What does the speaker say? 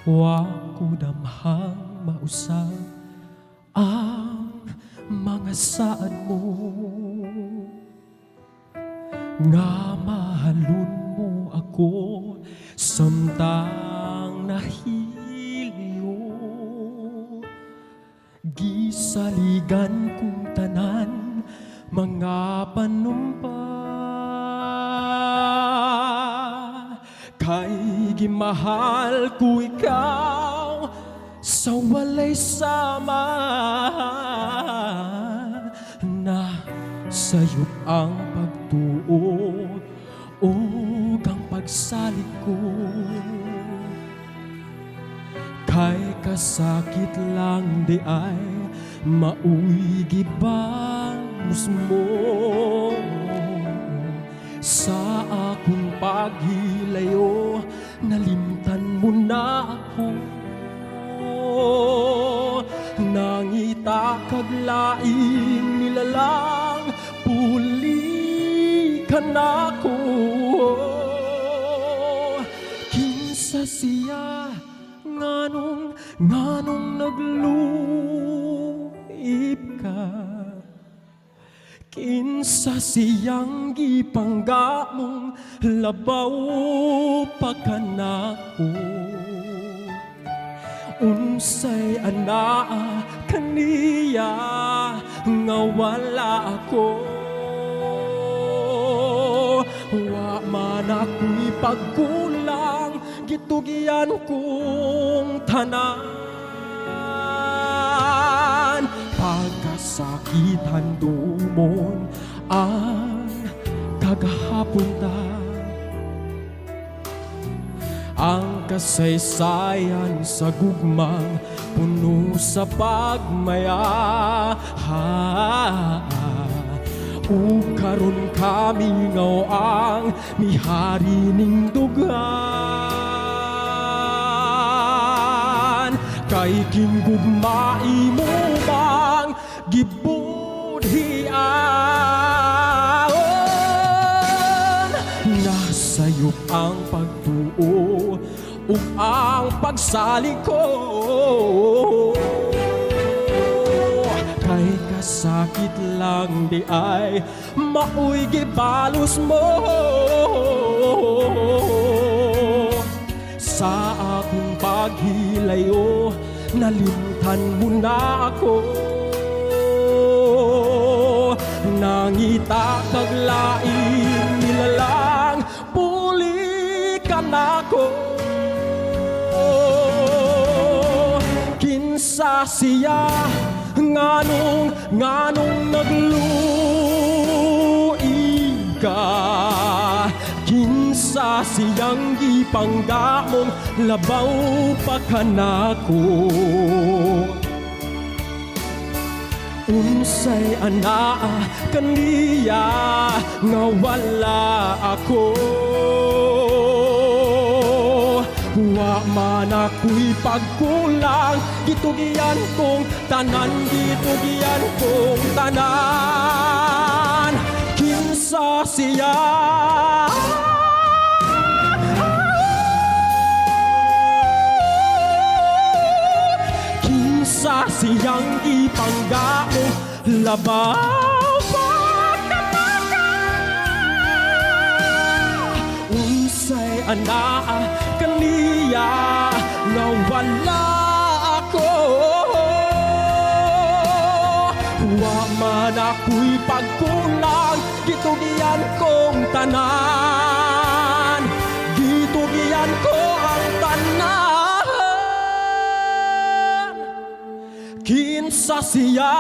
Wa ko damhang mausap ang mga saad mo, nga mahalon mo ako samtang nahiliyo. Gisaligan kong tanan mga panumpa, kay gimahal ko ikaw sa walay sama. Na sayop ang pagtuo o ang pagsalig ko, kay kasakit lang di ay mauy gibanos mo. Sa akong paghilayo, nalimtan mo na ako. Nangita kag laing nilalang, puli ka nako. Kinsa siya nganong nagluip ka, kinsa siyang gipangga mong labaw pa kanako. Unsay anaa kaniya nga wala ako, wa man ako'y pagkulang, gitugian kong tanan. Pagkasakitan dumon ang kagahapon ta, ang kasaysayan sa gugmang puno sa pagmaya. Karon kami ngaw ang mihari ning dugan, kay kinggugmai mo bang gibudhian. Nasayop ang pagtuo ug ang pagsalig ko, kay kasakit lang di ay mauy gibalos mo. Sa akong paghilayo, nalimtan mo na ako. Nangita kag laing nilalang, puli ka nako. Kinsa siya nganong nagluig ka, kinsa siyang gipangga mong labaw pa kanako. Unsay anaa kaniya nga wala ako, wa man ako'y pagkulang, gitugian kong tanan, gitugian kong tanan. Kinsa siya kinsa siyang ipangga mo labaw pa kanaka. Unsay anaa kaniya nga wala ako, wa man ako'y pagkulang, gitugian kong tanan, gitugian ko ang tanan. Kinsa siya